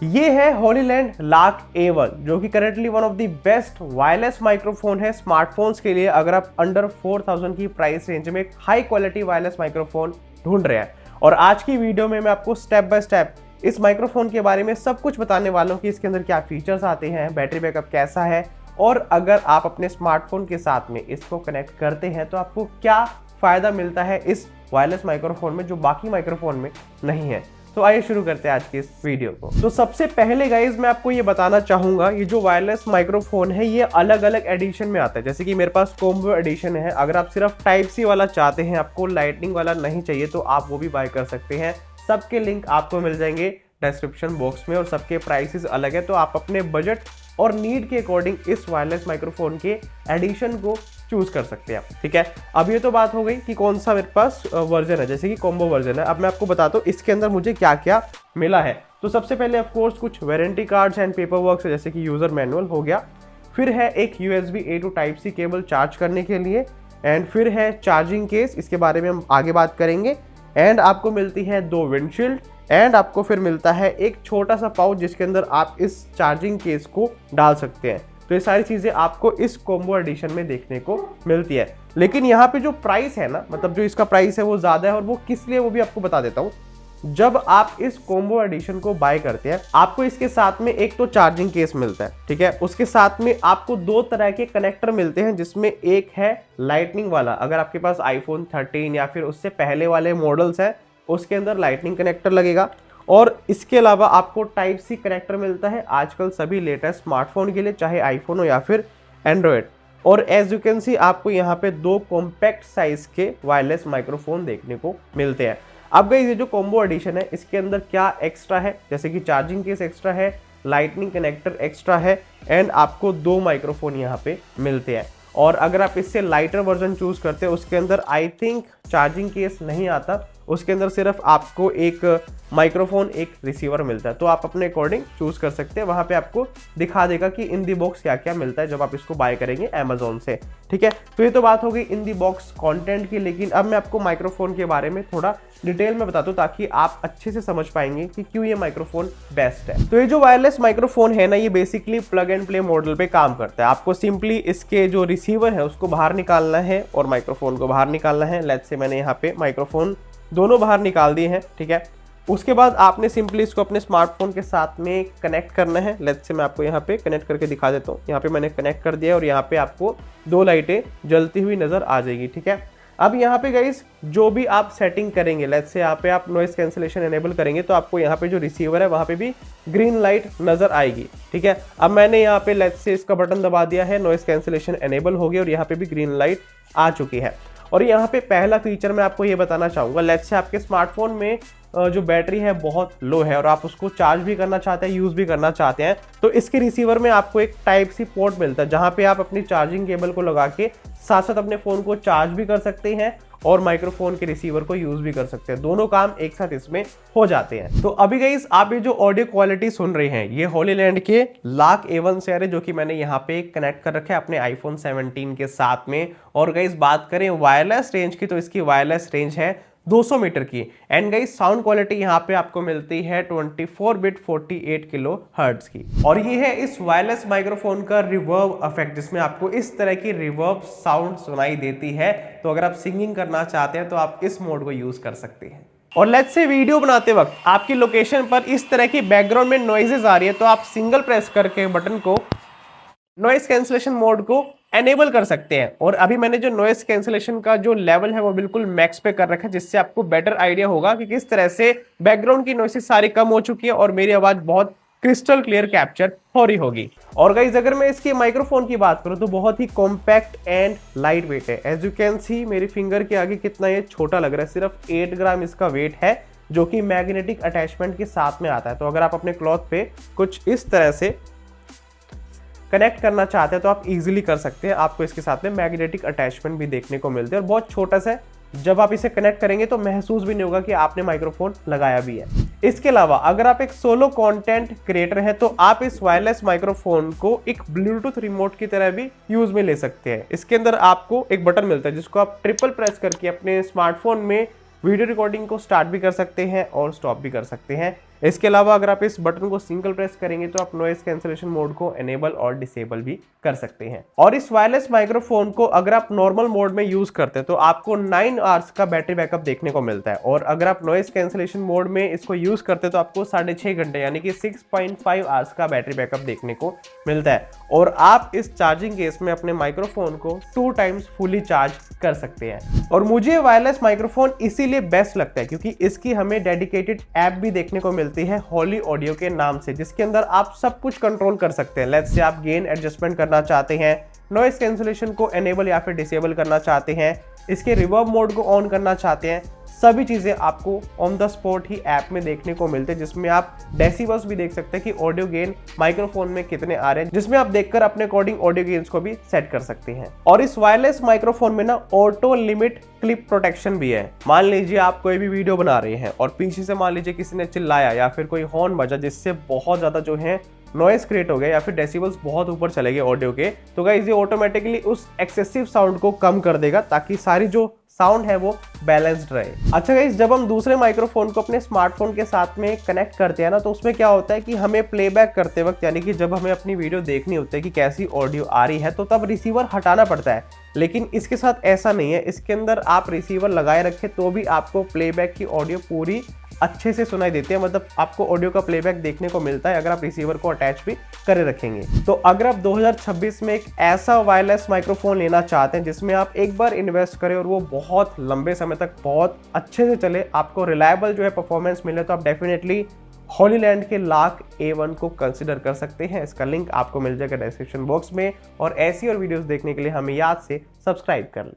ये है Hollyland lark A1 जो कि currently one of the best wireless microphone है स्मार्टफोन्स के लिए। अगर आप अंडर 4000 की प्राइस रेंज में एक हाई क्वालिटी वायरलेस माइक्रोफोन ढूंढ रहे हैं, और आज की वीडियो में मैं आपको स्टेप बाय स्टेप इस माइक्रोफोन के बारे में सब कुछ बताने वाला हूँ कि इसके अंदर क्या फीचर्स आते हैं, बैटरी बैकअप कैसा है, और अगर आप अपने स्मार्टफोन के साथ में इसको कनेक्ट करते हैं तो आपको क्या फायदा मिलता है इस वायरलेस माइक्रोफोन में जो बाकी माइक्रोफोन में नहीं है। तो आइए शुरू करते हैं आज की इस वीडियो को। तो सबसे पहले गाइज मैं आपको ये बताना चाहूंगा, ये जो वायरलेस माइक्रोफोन है ये अलग अलग एडिशन में आता है। जैसे कि मेरे पास कॉम्बो एडिशन है। अगर आप सिर्फ टाइप सी वाला चाहते हैं, आपको लाइटनिंग वाला नहीं चाहिए, तो आप वो भी बाय कर सकते हैं। सबके लिंक आपको मिल जाएंगे डिस्क्रिप्शन बॉक्स में और सबके प्राइसेस अलग है, तो आप अपने बजट और नीड के अकॉर्डिंग इस वायरलेस माइक्रोफोन के एडिशन को चूज कर सकते हैं। ठीक है, अब ये तो बात हो गई कि कौन सा मेरे पास वर्जन है, जैसे कि कॉम्बो वर्जन है। अब मैं आपको बताता हूँ इसके अंदर मुझे क्या क्या मिला है। तो सबसे पहले ऑफ कोर्स कुछ warranty cards and paper work है, जैसे कि यूजर मैनुअल हो गया, फिर है एक USB A to Type C cable charge करने के लिए, एंड फिर है चार्जिंग केस, इसके बारे में हम आगे बात करेंगे, एंड आपको मिलती है 2 विंडशील्ड, एंड आपको फिर मिलता है एक छोटा सा पाउच जिसके अंदर आप इस चार्जिंग केस को डाल सकते हैं। तो ये सारी चीजें आपको इस कॉम्बो एडिशन में देखने को मिलती है। लेकिन यहाँ पे जो प्राइस है ना, मतलब जो इसका प्राइस है वो ज्यादा है, और वो किस लिए वो भी आपको बता देता हूँ। जब आप इस कॉम्बो एडिशन को बाय करते हैं, आपको इसके साथ में एक तो चार्जिंग केस मिलता है, ठीक है, उसके साथ में आपको 2 तरह के कनेक्टर मिलते हैं, जिसमें एक है लाइटनिंग वाला। अगर आपके पास iPhone 13 या फिर उससे पहले वाले मॉडल्स हैं, उसके अंदर लाइटनिंग कनेक्टर लगेगा, और इसके अलावा आपको टाइप सी कनेक्टर मिलता है आजकल सभी लेटेस्ट स्मार्टफोन के लिए, चाहे आईफोन हो या फिर एंड्रॉयड। और एज यू कैन सी आपको यहाँ पे 2 कॉम्पैक्ट साइज के वायरलेस माइक्रोफोन देखने को मिलते हैं। अब गाइस ये जो कॉम्बो एडिशन है इसके अंदर क्या एक्स्ट्रा है, जैसे कि चार्जिंग केस एक्स्ट्रा है, लाइटनिंग कनेक्टर एक्स्ट्रा है, एंड आपको 2 माइक्रोफोन यहाँ पे मिलते हैं। और अगर आप इससे लाइटर वर्जन चूज करते हैं, उसके अंदर आई थिंक चार्जिंग केस नहीं आता, उसके अंदर सिर्फ आपको एक माइक्रोफोन एक रिसीवर मिलता है। तो आप अपने अकॉर्डिंग चूज कर सकते हैं, वहां पे आपको दिखा देगा कि इन दी बॉक्स क्या क्या मिलता है जब आप इसको बाय करेंगे अमेजोन से। ठीक है, तो ये तो बात हो गई इन दी बॉक्स कंटेंट की। लेकिन अब मैं आपको माइक्रोफोन के बारे में थोड़ा डिटेल में बताता हूँ, ताकि आप अच्छे से समझ पाएंगे कि क्यों ये माइक्रोफोन बेस्ट है। तो ये जो वायरलेस माइक्रोफोन है ना, ये basically plug and play model पे काम करता है। आपको सिंपली इसके जो रिसीवर है उसको बाहर निकालना है और माइक्रोफोन को बाहर निकालना है। लेट्स से मैंने यहाँ पे माइक्रोफोन दोनों बाहर निकाल दिए हैं। ठीक है, उसके बाद आपने सिंपली इसको अपने स्मार्टफोन के साथ में कनेक्ट करना है। लेट्स से मैं आपको यहाँ पे कनेक्ट करके दिखा देता हूँ। यहाँ पे मैंने कनेक्ट कर दिया और यहाँ पे आपको 2 लाइटें जलती हुई नजर आ जाएगी। ठीक है, अब यहाँ पे गाइस जो भी आप सेटिंग करेंगे, लेट्स से यहाँ पे आप नॉइस कैंसिलेशन एनेबल करेंगे, तो आपको यहाँ पे जो रिसीवर है वहाँ पे भी ग्रीन लाइट नजर आएगी। ठीक है, अब मैंने यहाँ पे लेट्स से इसका बटन दबा दिया है, नॉइस कैंसिलेशन एनेबल हो गया और यहाँ पे भी ग्रीन लाइट आ चुकी है। और यहाँ पे पहला फीचर मैं आपको ये बताना चाहूंगा, लेट्स से आपके स्मार्टफोन में जो बैटरी है बहुत लो है और आप उसको चार्ज भी करना चाहते हैं, यूज भी करना चाहते हैं, तो इसके रिसीवर में आपको एक टाइप सी पोर्ट मिलता है, जहां पे आप अपनी चार्जिंग केबल को लगा के साथ साथ अपने फोन को चार्ज भी कर सकते हैं और माइक्रोफोन के रिसीवर को यूज भी कर सकते हैं। दोनों काम एक साथ इसमें हो जाते हैं। तो अभी गाइस आप ये जो ऑडियो क्वालिटी सुन रहे हैं, ये होलीलैंड के लार्क A1 से आ रहे, जो कि मैंने यहाँ पे कनेक्ट कर रखा है अपने iPhone 17 के साथ में। और गाइस बात करें वायरलेस रेंज की, तो इसकी वायरलेस रेंज है 200 मीटर की। एंड गाइस साउंड क्वालिटी यहाँ पे आपको मिलती है 24 बिट 48 किलो हर्ट्ज की। और ये है इस वायरलेस माइक्रोफोन का रिवर्ब इफेक्ट, जिसमें आपको इस तरह की रिवर्ब साउंड सुनाई देती है। तो अगर आप सिंगिंग करना चाहते हैं तो आप इस मोड को यूज कर सकते हैं। और लेट्स से वीडियो बनाते वक्त आपकी लोकेशन पर इस तरह की बैकग्राउंड में नॉइजेस आ रही है, तो आप सिंगल प्रेस करके बटन को नॉइस कैंसिलेशन मोड को एनेबल कर सकते हैं। और अभी मैंने जो नॉइस कैंसिलेशन का जो लेवल है वो बिल्कुल मैक्स पे कर रखा है, जिससे आपको बेटर आइडिया होगा कि किस तरह से बैकग्राउंड की नॉइसेस सारी कम हो चुकी है और मेरी आवाज बहुत क्रिस्टल क्लियर कैप्चर हो रही होगी। और गाइस अगर मैं इसके माइक्रोफोन की बात करूं तो बहुत ही कॉम्पैक्ट एंड लाइट वेट है। एज यू कैन सी मेरी फिंगर के आगे कितना ये छोटा लग रहा है, सिर्फ 8 ग्राम इसका वेट है, जो कि मैग्नेटिक अटैचमेंट के साथ में आता है। तो अगर आप अपने क्लॉथ पे कुछ इस तरह से कनेक्ट करना चाहते हैं तो आप इजीली कर सकते हैं। आपको इसके साथ में मैग्नेटिक अटैचमेंट भी देखने को मिलते हैं और बहुत छोटा सा है, जब आप इसे कनेक्ट करेंगे तो महसूस भी नहीं होगा कि आपने माइक्रोफोन लगाया भी है। इसके अलावा अगर आप एक सोलो कंटेंट क्रिएटर हैं तो आप इस वायरलेस माइक्रोफोन को एक ब्लूटूथ रिमोट की तरह भी यूज में ले सकते हैं। इसके अंदर आपको एक बटन मिलता है जिसको आप ट्रिपल प्रेस करके अपने स्मार्टफोन में वीडियो रिकॉर्डिंग को स्टार्ट भी कर सकते हैं और स्टॉप भी कर सकते हैं। इसके अलावा अगर आप इस बटन को सिंगल प्रेस करेंगे तो आप नॉइस कैंसलेशन मोड को एनेबल और डिसेबल भी कर सकते हैं। और इस वायरलेस माइक्रोफोन को अगर आप नॉर्मल मोड में यूज करते हैं तो आपको 9 आवर्स का बैटरी बैकअप देखने को मिलता है, और अगर आप नॉइस कैंसलेशन मोड में इसको यूज करते हैं तो आपको 6.5 घंटे यानी कि 6.5 आवर्स का बैटरी बैकअप देखने को मिलता है। और आप इस चार्जिंग केस में अपने माइक्रोफोन को 2 टाइम्स फुली चार्ज कर सकते हैं। और मुझे वायरलेस माइक्रोफोन इसीलिए बेस्ट लगता है क्योंकि इसकी हमें डेडिकेटेड ऐप भी देखने को मिलती है होली ऑडियो के नाम से, जिसके अंदर आप सब कुछ कंट्रोल कर सकते हैं। लेट्स से आप गेन एडजस्टमेंट करना चाहते हैं, नॉइस कैंसलेशन को एनेबल या फिर डिसेबल करना चाहते हैं, इसके रिवर्ब मोड को ऑन करना चाहते हैं, सभी चीज़ें आपको on the spot he app में देखने को मिलते हैं, जिसमें आप डेसिबल्स भी देख सकते हैं कि ऑडियो गेन माइक्रोफोन में कितने आ रहे हैं, जिसमें आप देखकर अपने अकॉर्डिंग ऑडियो गेन्स को भी सेट कर सकते हैं। और इस वायरलेस माइक्रोफोन में ना ऑटो लिमिट क्लिप प्रोटेक्शन भी है। मान लीजिए आप कोई भी वीडियो बना रहे हैं और पीछे से मान लीजिए किसी ने चिल्लाया या फिर कोई हॉर्न बजा जिससे बहुत ज़्यादा जो है नॉइस क्रिएट हो गया या फिर डेसिबल्स बहुत ऊपर चले गए ऑडियो के, तो गाइस ये ऑटोमेटिकली उस एक्सेसिव साउंड को कम कर देगा ताकि सारी जो साउंड है वो बैलेंस्ड रहे। अच्छा गाइस, जब हम दूसरे माइक्रोफोन को अपने स्मार्टफोन के साथ में कनेक्ट करते हैं ना, तो उसमें क्या होता है कि हमें प्लेबैक करते वक्त यानी कि जब हमें अपनी वीडियो देखनी होती है कि कैसी ऑडियो आ रही है तो तब रिसीवर हटाना पड़ता है। लेकिन इसके साथ ऐसा नहीं है, इसके अंदर आप रिसीवर लगाए रखें तो भी आपको प्लेबैक की ऑडियो पूरी अच्छे से सुनाई देती है, मतलब आपको ऑडियो का प्लेबैक देखने को मिलता है अगर आप रिसीवर को अटैच भी करे रखेंगे। तो अगर आप 2026 में एक ऐसा वायरलेस माइक्रोफोन लेना चाहते हैं जिसमें आप एक बार इन्वेस्ट करें और वो बहुत लंबे समय तक बहुत अच्छे से चले, आपको रिलायबल जो है परफॉर्मेंस मिले, तो आप डेफिनेटली हॉलीलैंड के लाक A1 को कंसिडर कर सकते हैं। इसका लिंक आपको मिल जाएगा डिस्क्रिप्शन बॉक्स में। और ऐसी और वीडियोस देखने के लिए हमें याद से सब्सक्राइब कर लें।